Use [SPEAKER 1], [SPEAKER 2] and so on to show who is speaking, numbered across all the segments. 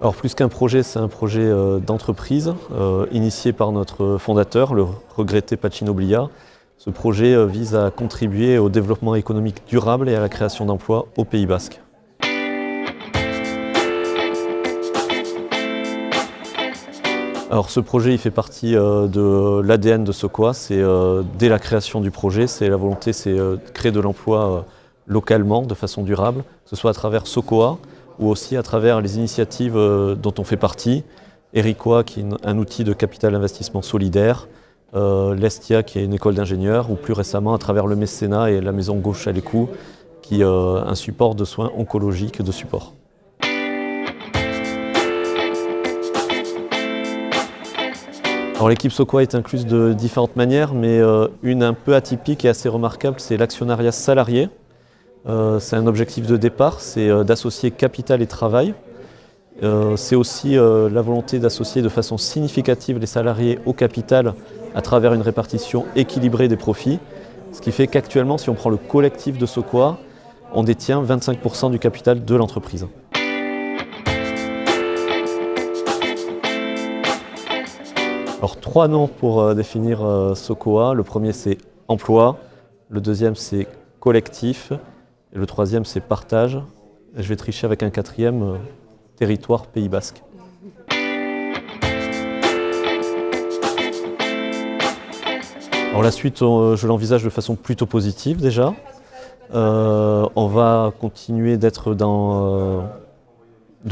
[SPEAKER 1] Alors plus qu'un projet, c'est un projet d'entreprise initié par notre fondateur, le regretté Pacino Blia. Ce projet vise à contribuer au développement économique durable et à la création d'emplois au Pays Basque. Alors ce projet il fait partie de l'ADN de Sokoa. C'est dès la création du projet, c'est la volonté, c'est de créer de l'emploi localement, de façon durable, que ce soit à travers Sokoa ou aussi à travers les initiatives dont on fait partie. Ericoa qui est un outil de capital investissement solidaire, l'Estia qui est une école d'ingénieurs, ou plus récemment à travers le mécénat et la maison Gauche à l'écoute, qui est un support de soins oncologiques de support. Alors l'équipe Sokoa est incluse de différentes manières, mais une un peu atypique et assez remarquable, c'est l'actionnariat salarié. C'est un objectif de départ, c'est d'associer capital et travail. C'est aussi la volonté d'associer de façon significative les salariés au capital à travers une répartition équilibrée des profits. Ce qui fait qu'actuellement, si on prend le collectif de Sokoa, on détient 25% du capital de l'entreprise. Alors 3 noms pour définir Sokoa. Le premier c'est emploi, le deuxième c'est collectif, et le troisième c'est partage. Et je vais tricher avec un quatrième, territoire Pays Basque. Alors la suite, je l'envisage de façon plutôt positive déjà. On va continuer de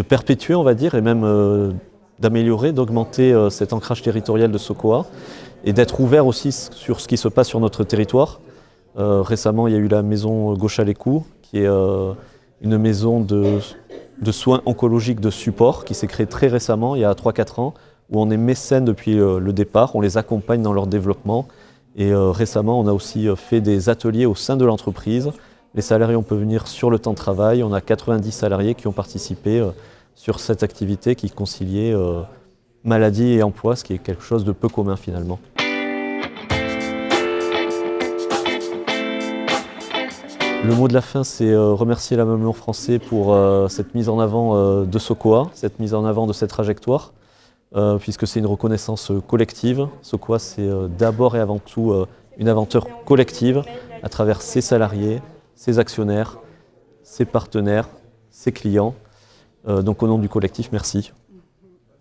[SPEAKER 1] perpétuer, on va dire, et même d'améliorer, d'augmenter cet ancrage territorial de Sokoa et d'être ouvert aussi sur ce qui se passe sur notre territoire. Récemment, il y a eu la maison Gauche à l'écoute, qui est une maison de soins oncologiques de support qui s'est créée très récemment, il y a 3-4 ans, où on est mécène depuis le départ, on les accompagne dans leur développement. Et récemment, on a aussi fait des ateliers au sein de l'entreprise. Les salariés, on peut venir sur le temps de travail. On a 90 salariés qui ont participé sur cette activité qui conciliait maladie et emploi, ce qui est quelque chose de peu commun finalement. Le mot de la fin, c'est remercier la Mamelon français pour cette mise en avant de Sokoa, cette mise en avant de cette trajectoire, puisque c'est une reconnaissance collective. Sokoa, c'est d'abord et avant tout une aventure collective à travers ses salariés, ses actionnaires, ses partenaires, ses clients. Donc au nom du collectif, merci.